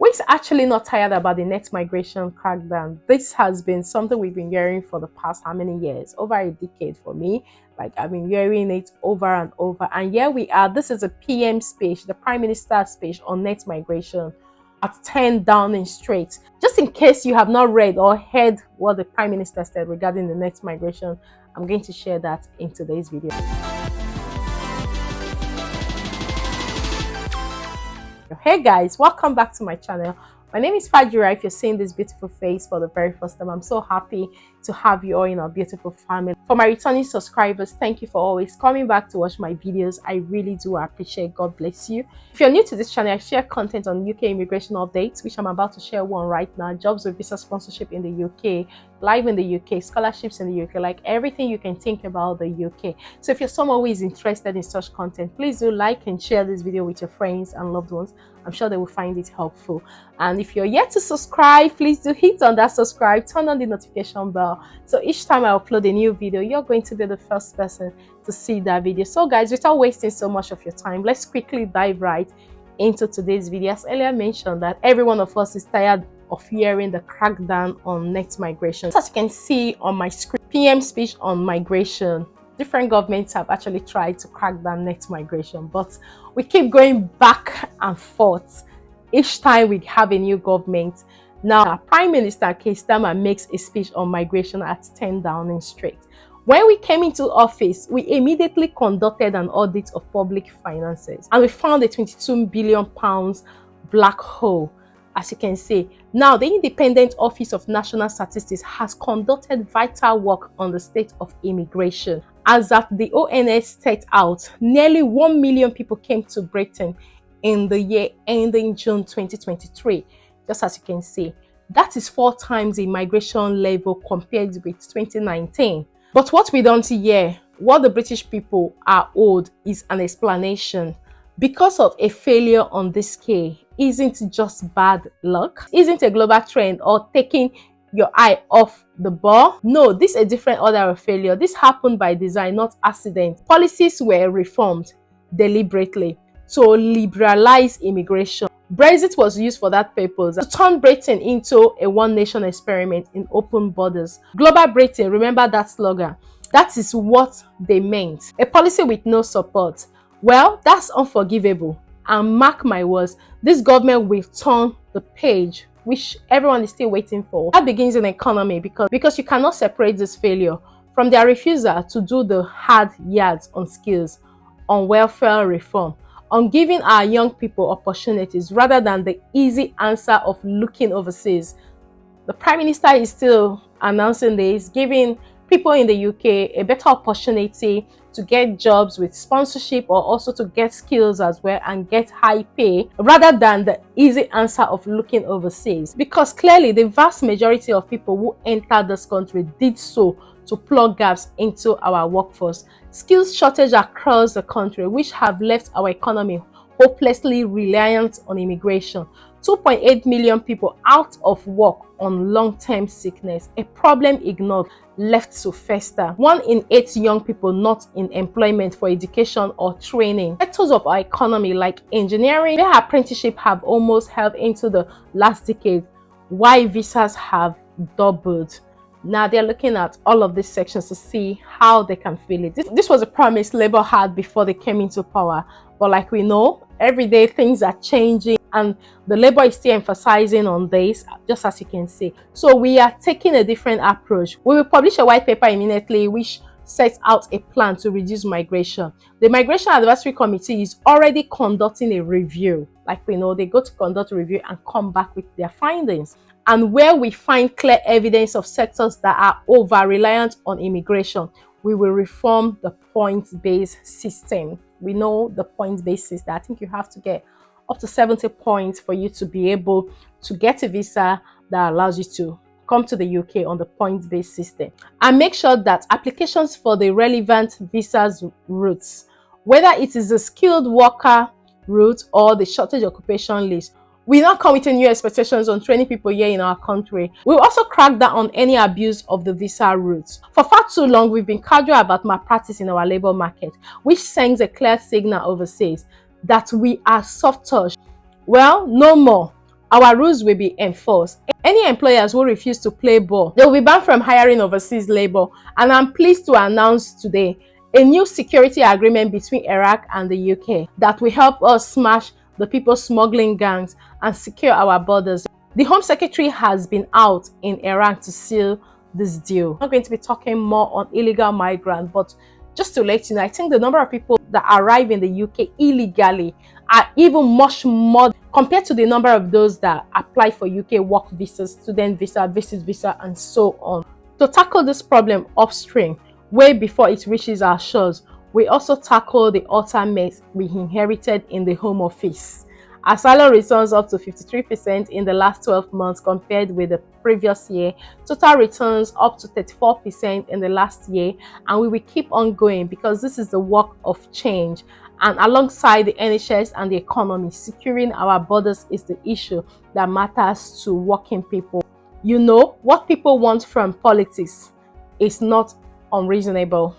We're actually not tired about the net migration crackdown. This has been something we've been hearing for the past how many years? Over a decade for me. Like, I've been hearing it over and over. And here we are. This is a PM speech, the Prime Minister's speech on net migration at 10 Downing Street. Just in case you have not read or heard what the Prime Minister said regarding the net migration, I'm going to share that in today's video. Hey guys, welcome back to my channel. My name is Fajira. If you're seeing this beautiful face for the very first time, I'm so happy to have you all in our beautiful family. For my returning subscribers, thank you for always coming back to watch my videos. I really do appreciate. God bless you. If you're new to this channel, I share content on UK immigration updates, which I'm about to share one right now. Jobs with visa sponsorship in the UK, live in the UK, scholarships in the UK, like everything you can think about the UK. So if you're someone who is interested in such content, please do like and share this video with your friends and loved ones. I'm sure they will find it helpful. And if you're yet to subscribe, please do hit on that subscribe, turn on the notification bell. So each time I upload a new video, you're going to be the first person to see that video. So guys, without wasting so much of your time, let's quickly dive right into today's video. As earlier mentioned, that every one of us is tired of hearing the crackdown on net migration. As you can see on my screen, PM speech on migration. Different governments have actually tried to crack down net migration, but we keep going back and forth each time we have a new government. Now, our Prime Minister Keir Starmer makes a speech on migration at 10 Downing Street. When we came into office, we immediately conducted an audit of public finances, and we found a £22 billion black hole. As you can see, now the Independent Office of National Statistics has conducted vital work on the state of immigration. As at the ONS set out, nearly 1 million people came to Britain in the year ending June 2023. Just as you can see, that is 4 times the migration level compared with 2019. But what we don't hear, what the British people are owed, is an explanation. Because of a failure on this scale isn't just bad luck, isn't a global trend or taking your eye off the ball. No, this is a different order of failure. This happened by design, not accident. Policies were reformed deliberately to liberalize immigration. Brexit was used for that purpose, to turn Britain into a one-nation experiment in open borders. Global Britain, remember that slogan? That is what they meant. A policy with no support. Well, that's unforgivable. And mark my words, this government will turn the page, which everyone is still waiting for. That begins in the economy because you cannot separate this failure from their refusal to do the hard yards on skills, on welfare reform, on giving our young people opportunities rather than the easy answer of looking overseas. The Prime Minister is still announcing this, giving people in the UK a better opportunity to get jobs with sponsorship or also to get skills as well and get high pay rather than the easy answer of looking overseas. Because clearly the vast majority of people who entered this country did so to plug gaps into our workforce. Skills shortage across the country, which have left our economy hopelessly reliant on immigration. 2.8 million people out of work on long-term sickness, a problem ignored, left to fester. 1 in 8 young people not in employment for education or training. Sectors of our economy like engineering, where apprenticeship have almost held into the last decade, why visas have doubled. Now they're looking at all of these sections to see how they can fill it. This was a promise Labour had before they came into power, but like we know, every day things are changing and the Labour is still emphasizing on this, just as you can see. So we are taking a different approach. We will publish a white paper immediately which sets out a plan to reduce migration. The Migration Advisory Committee is already conducting a review. Like we know, they go to conduct a review and come back with their findings. And where we find clear evidence of sectors that are over-reliant on immigration, we will reform the points-based system. We know the points-based system. I think you have to get up to 70 points for you to be able to get a visa that allows you to come to the UK on the points-based system. And make sure that applications for the relevant visas routes, whether it is the skilled worker route or the shortage occupation list, we now come with new expectations on training people here in our country. We'll also crack down on any abuse of the visa routes. For far too long, we've been casual about malpractice in our labour market, which sends a clear signal overseas that we are soft touch. Well, no more. our rules will be enforced. Any employers who refuse to play ball, they will be banned from hiring overseas labor. And I'm pleased to announce today a new security agreement between Iraq and the UK that will help us smash the people smuggling gangs and secure our borders. The Home Secretary has been out in Iraq to seal this deal. I'm not going to be talking more on illegal migrants, but just to let you know, I think the number of people that arrive in the UK illegally are even much more compared to the number of those that apply for UK work visas, student visa, visit visa, and so on. To tackle this problem upstream, way before it reaches our shores, we also tackle the utter mess we inherited in the Home Office. Asylum returns up to 53% in the last 12 months compared with the previous year. Total returns up to 34% in the last year, and we will keep on going because this is the work of change. And alongside the NHS and the economy, securing our borders is the issue that matters to working people. You know, what people want from politics is not unreasonable,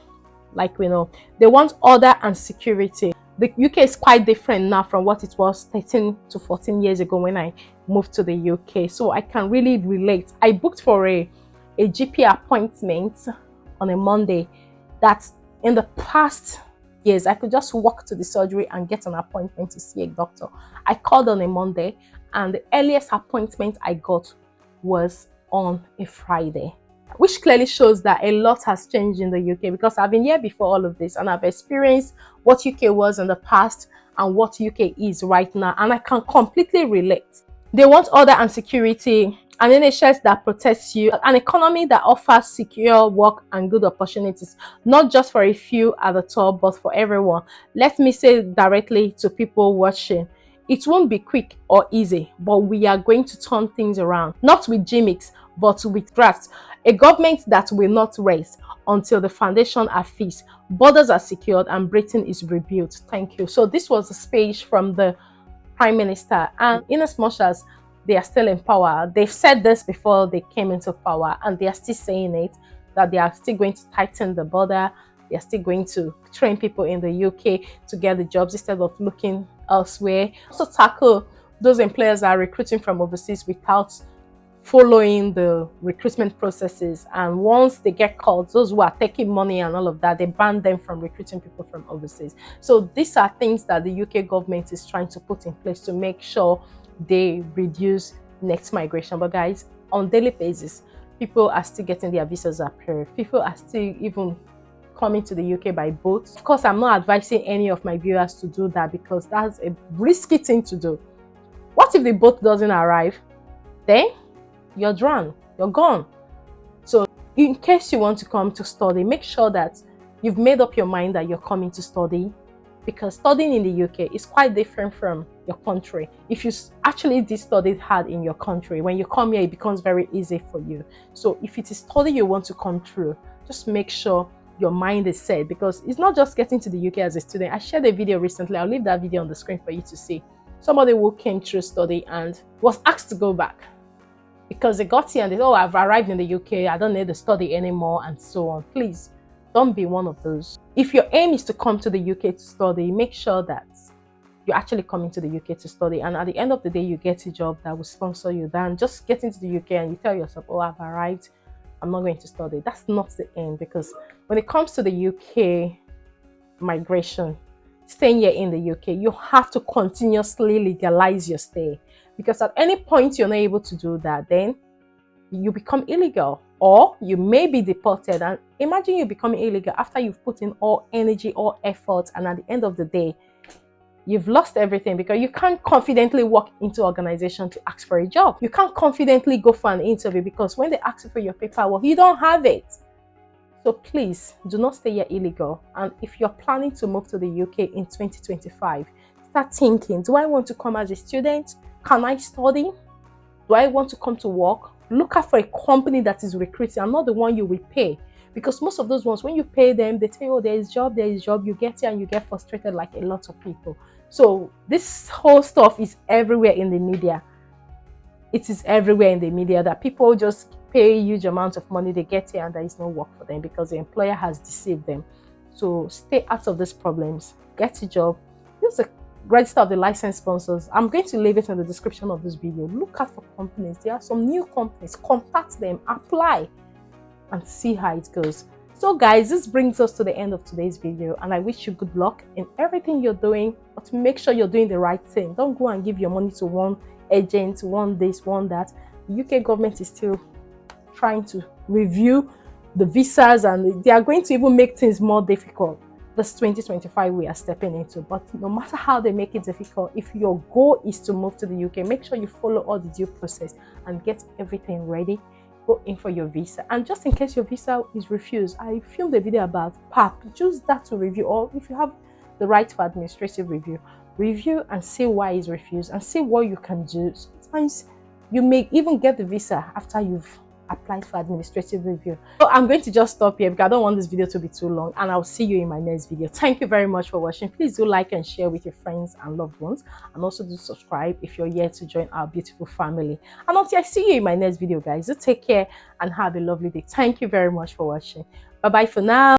like we know. They want order and security. The UK is quite different now from what it was 13 to 14 years ago when I moved to the UK. So I can really relate. I booked for a GP appointment on a Monday that in the past years, I could just walk to the surgery and get an appointment to see a doctor. I called on a Monday and the earliest appointment I got was on a Friday, which clearly shows that a lot has changed in the UK because I've been here before all of this and I've experienced what UK was in the past and what UK is right now, and I can completely relate. They want order and security, an NHS that protects you, an economy that offers secure work and good opportunities, not just for a few at the top, but for everyone. Let me say directly to people watching, it won't be quick or easy, but we are going to turn things around, not with gimmicks, but with drafts. A government that will not rest until the foundation are fixed, borders are secured, and Britain is rebuilt. Thank you. So this was a speech from the Prime Minister, and in as much as they are still in power, they've said this before they came into power, and they are still saying it, that they are still going to tighten the border, they are still going to train people in the UK to get the jobs instead of looking elsewhere. Also tackle those employers that are recruiting from overseas without following the recruitment processes, and once they get caught, those who are taking money and all of that, they ban them from recruiting people from overseas. So these are things that the UK government is trying to put in place to make sure they reduce net migration. But guys, on daily basis, people are still getting their visas approved. People are still even coming to the UK by boat. Of course, I'm not advising any of my viewers to do that because that's a risky thing to do. What if the boat doesn't arrive? Then you're drowned, you're gone. So in case you want to come to study, make sure that you've made up your mind that you're coming to study, because studying in the UK is quite different from your country. If you actually did study hard in your country, when you come here, it becomes very easy for you. So if it is study you want to come through, just make sure your mind is set, because it's not just getting to the UK as a student. I shared a video recently. I'll leave that video on the screen for you to see. Somebody who came through study and was asked to go back because they got here and they said, oh, I've arrived in the UK, I don't need to study anymore, and so on. Please, don't be one of those. If your aim is to come to the UK to study, make sure that you're actually coming to the UK to study, and at the end of the day, you get a job that will sponsor you, than just getting to the UK and you tell yourself, oh, I've arrived, I'm not going to study. That's not the aim, because when it comes to the UK migration, staying here in the UK, you have to continuously legalize your stay. Because at any point you're not able to do that, then you become illegal, or you may be deported. And imagine you becoming illegal after you've put in all energy, all effort, and at the end of the day, you've lost everything, because you can't confidently walk into organization to ask for a job. You can't confidently go for an interview because when they ask you for your paperwork, you don't have it. So please do not stay here illegal. And if you're planning to move to the UK in 2025, start thinking, do I want to come as a student? Can I study? Do I want to come to work? Look out for a company that is recruiting and not the one you will pay. Because most of those ones, when you pay them, they tell you, oh, there is job. You get here and you get frustrated like a lot of people. So this whole stuff is everywhere in the media. It is everywhere in the media that people just pay huge amounts of money. They get here and there is no work for them because the employer has deceived them. So stay out of these problems. Get a job. Use register of the licensed sponsors. I'm going to leave it in the description of this video. Look out for companies. There are some new companies. Contact them, apply, and see how it goes. So guys, this brings us to the end of today's video, and I wish you good luck in everything you're doing, but make sure you're doing the right thing. Don't go and give your money to one agent, one this, one that. The UK government is still trying to review the visas, and they are going to even make things more difficult. This 2025 we are stepping into, but no matter how they make it difficult, if your goal is to move to the UK, make sure you follow all the due process and get everything ready. Go in for your visa, and just in case your visa is refused, I filmed a video about PAP. Use that to review, or if you have the right for administrative review and see why it's refused and see what you can do. Sometimes you may even get the visa after you've applied for administrative review. So I'm going to just stop here because I don't want this video to be too long, and I'll see you in my next video. Thank you very much for watching. Please do like and share with your friends and loved ones, and also do subscribe if you're here to join our beautiful family. And until I see you in my next video, guys, do take care and have a lovely day. Thank you very much for watching. Bye bye for now.